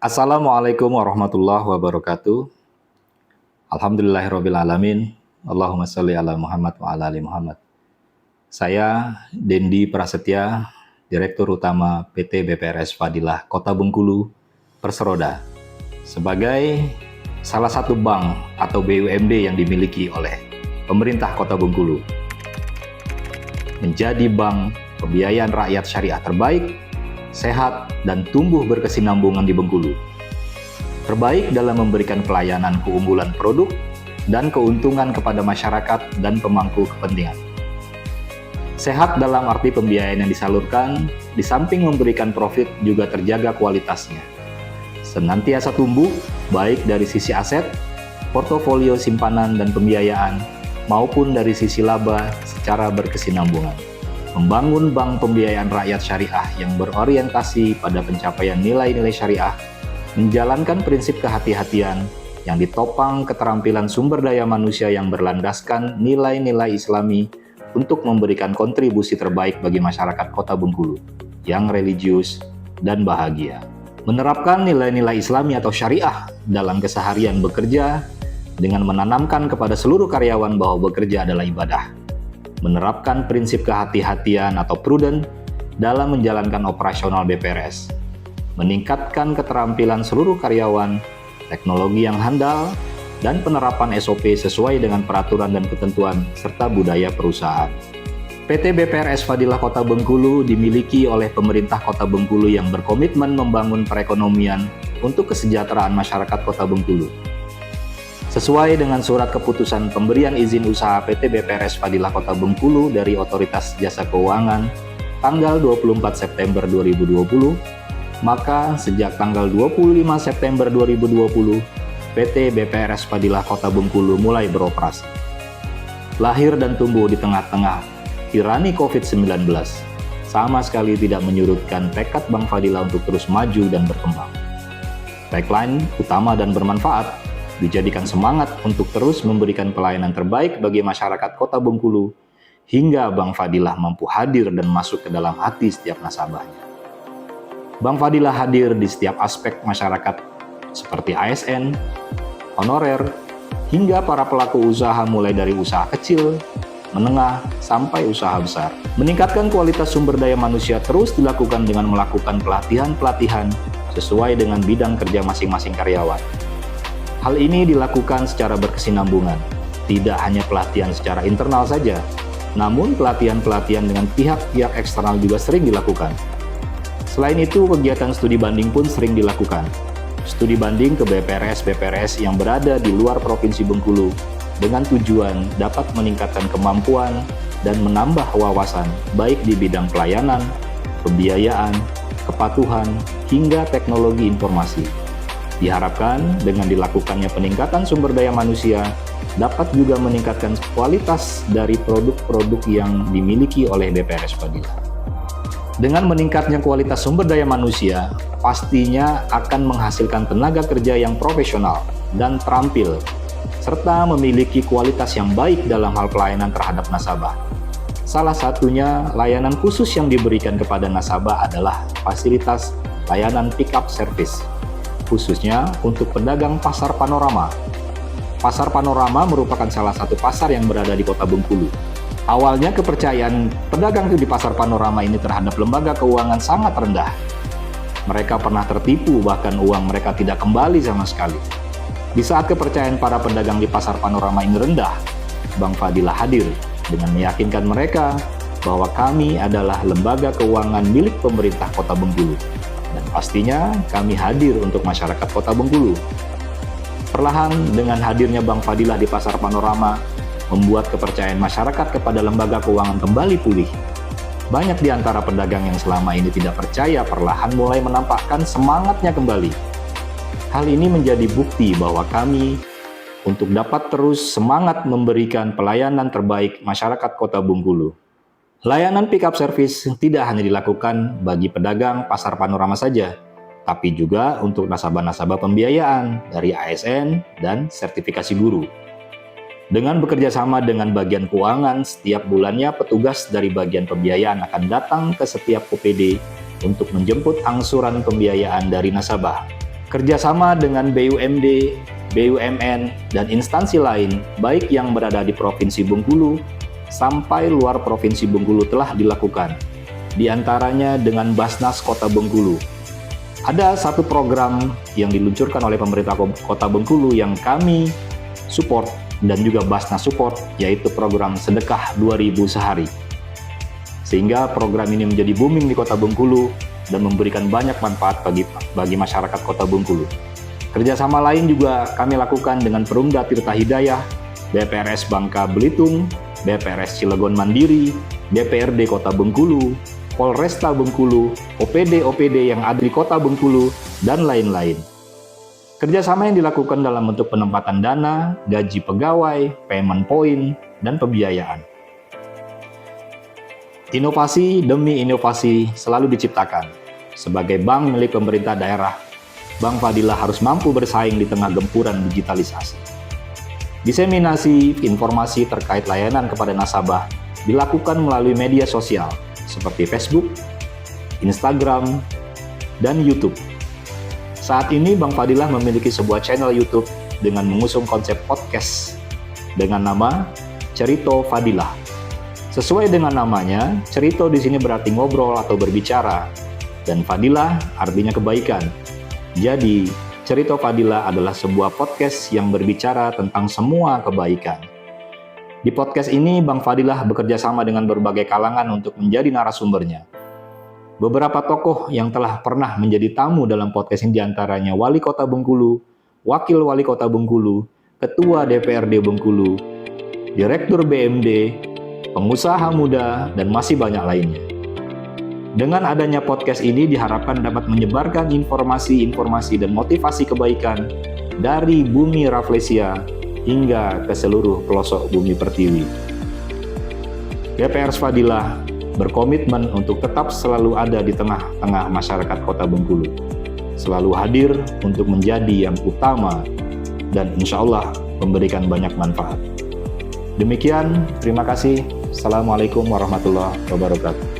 Assalamualaikum warahmatullahi wabarakatuh. Alhamdulillahirabbil alamin. Allahumma shalli ala Muhammad wa ala ali Muhammad. Saya Dendi Prasetya, Direktur Utama PT BPRS Fadilah Kota Bengkulu, Perseroda, sebagai salah satu bank atau BUMD yang dimiliki oleh pemerintah Kota Bengkulu. Menjadi bank pembiayaan rakyat syariah terbaik, sehat, dan tumbuh berkesinambungan di Bengkulu. Terbaik dalam memberikan pelayanan keunggulan produk dan keuntungan kepada masyarakat dan pemangku kepentingan. Sehat dalam arti pembiayaan yang disalurkan, di samping memberikan profit juga terjaga kualitasnya. Senantiasa tumbuh, baik dari sisi aset, portofolio simpanan dan pembiayaan, maupun dari sisi laba secara berkesinambungan. Membangun bank pembiayaan rakyat syariah yang berorientasi pada pencapaian nilai-nilai syariah, menjalankan prinsip kehati-hatian yang ditopang keterampilan sumber daya manusia yang berlandaskan nilai-nilai Islami untuk memberikan kontribusi terbaik bagi masyarakat Kota Bengkulu yang religius dan bahagia. Menerapkan nilai-nilai Islami atau syariah dalam keseharian bekerja dengan menanamkan kepada seluruh karyawan bahwa bekerja adalah ibadah. Menerapkan prinsip kehati-hatian atau prudent dalam menjalankan operasional BPRS. Meningkatkan keterampilan seluruh karyawan, teknologi yang handal, dan penerapan SOP sesuai dengan peraturan dan ketentuan serta budaya perusahaan. PT BPRS Fadilah Kota Bengkulu dimiliki oleh pemerintah Kota Bengkulu yang berkomitmen membangun perekonomian untuk kesejahteraan masyarakat Kota Bengkulu. Sesuai dengan surat keputusan pemberian izin usaha PT BPRS Fadilah Kota Bengkulu dari Otoritas Jasa Keuangan tanggal 24 September 2020, maka sejak tanggal 25 September 2020, PT BPRS Fadilah Kota Bengkulu mulai beroperasi. Lahir dan tumbuh di tengah-tengah tirani COVID-19, sama sekali tidak menyurutkan tekad Bank Fadilah untuk terus maju dan berkembang. Tagline utama dan bermanfaat dijadikan semangat untuk terus memberikan pelayanan terbaik bagi masyarakat Kota Bengkulu, hingga Bank Fadilah mampu hadir dan masuk ke dalam hati setiap nasabahnya. Bank Fadilah hadir di setiap aspek masyarakat seperti ASN, honorer, hingga para pelaku usaha mulai dari usaha kecil, menengah, sampai usaha besar. Meningkatkan kualitas sumber daya manusia terus dilakukan dengan melakukan pelatihan-pelatihan sesuai dengan bidang kerja masing-masing karyawan. Hal ini dilakukan secara berkesinambungan, tidak hanya pelatihan secara internal saja, namun pelatihan-pelatihan dengan pihak-pihak eksternal juga sering dilakukan. Selain itu, kegiatan studi banding pun sering dilakukan. Studi banding ke BPRS-BPRS yang berada di luar Provinsi Bengkulu dengan tujuan dapat meningkatkan kemampuan dan menambah wawasan baik di bidang pelayanan, pembiayaan, kepatuhan, hingga teknologi informasi. Diharapkan dengan dilakukannya peningkatan sumber daya manusia dapat juga meningkatkan kualitas dari produk-produk yang dimiliki oleh BPRS Fadilah. Dengan meningkatnya kualitas sumber daya manusia, pastinya akan menghasilkan tenaga kerja yang profesional dan terampil, serta memiliki kualitas yang baik dalam hal pelayanan terhadap nasabah. Salah satunya, layanan khusus yang diberikan kepada nasabah adalah fasilitas layanan pick-up service, khususnya untuk pedagang pasar panorama. Pasar panorama merupakan salah satu pasar yang berada di Kota Bengkulu. Awalnya kepercayaan pedagang di pasar panorama ini terhadap lembaga keuangan sangat rendah. Mereka pernah tertipu, bahkan uang mereka tidak kembali sama sekali. Di saat kepercayaan para pedagang di pasar panorama ini rendah, Bank Fadilah hadir dengan meyakinkan mereka bahwa kami adalah lembaga keuangan milik pemerintah Kota Bengkulu. Dan pastinya kami hadir untuk masyarakat Kota Bengkulu. Perlahan dengan hadirnya Bank Fadilah di pasar panorama, membuat kepercayaan masyarakat kepada lembaga keuangan kembali pulih. Banyak di antara pedagang yang selama ini tidak percaya perlahan mulai menampakkan semangatnya kembali. Hal ini menjadi bukti bahwa kami untuk dapat terus semangat memberikan pelayanan terbaik masyarakat Kota Bengkulu. Layanan pick-up service tidak hanya dilakukan bagi pedagang pasar panorama saja, tapi juga untuk nasabah-nasabah pembiayaan dari ASN dan sertifikasi guru. Dengan bekerja sama dengan bagian keuangan, setiap bulannya petugas dari bagian pembiayaan akan datang ke setiap OPD untuk menjemput angsuran pembiayaan dari nasabah. Kerjasama dengan BUMD, BUMN, dan instansi lain, baik yang berada di Provinsi Bengkulu sampai luar Provinsi Bengkulu telah dilakukan, di antaranya dengan Basnas Kota Bengkulu. Ada satu program yang diluncurkan oleh pemerintah Kota Bengkulu yang kami support dan juga Basnas support, yaitu program Sedekah 2000 Sehari. Sehingga program ini menjadi booming di Kota Bengkulu dan memberikan banyak manfaat bagi masyarakat Kota Bengkulu. Kerjasama lain juga kami lakukan dengan Perumda Tirta Hidayah, BPRS Bangka Belitung, BPRS Cilegon Mandiri, DPRD Kota Bengkulu, Polresta Bengkulu, OPD-OPD yang ada di Kota Bengkulu, dan lain-lain. Kerjasama yang dilakukan dalam bentuk penempatan dana, gaji pegawai, payment point, dan pembiayaan. Inovasi demi inovasi selalu diciptakan. Sebagai bank milik pemerintah daerah, Bank Fadilah harus mampu bersaing di tengah gempuran digitalisasi. Diseminasi informasi terkait layanan kepada nasabah dilakukan melalui media sosial seperti Facebook, Instagram, dan YouTube. Saat ini Bank Fadilah memiliki sebuah channel YouTube dengan mengusung konsep podcast dengan nama Cerito Fadilah. Sesuai dengan namanya, cerito di sini berarti ngobrol atau berbicara, dan Fadilah artinya kebaikan. Jadi, Cerito Fadilah adalah sebuah podcast yang berbicara tentang semua kebaikan. Di podcast ini, Bank Fadilah bekerja sama dengan berbagai kalangan untuk menjadi narasumbernya. Beberapa tokoh yang telah pernah menjadi tamu dalam podcast ini diantaranya Wali Kota Bengkulu, Wakil Wali Kota Bengkulu, Ketua DPRD Bengkulu, Direktur BMD, pengusaha muda, dan masih banyak lainnya. Dengan adanya podcast ini diharapkan dapat menyebarkan informasi-informasi dan motivasi kebaikan dari bumi Rafflesia hingga ke seluruh pelosok bumi pertiwi. BPRS Fadilah berkomitmen untuk tetap selalu ada di tengah-tengah masyarakat Kota Bengkulu, selalu hadir untuk menjadi yang utama dan insya Allah memberikan banyak manfaat. Demikian, terima kasih. Assalamualaikum warahmatullahi wabarakatuh.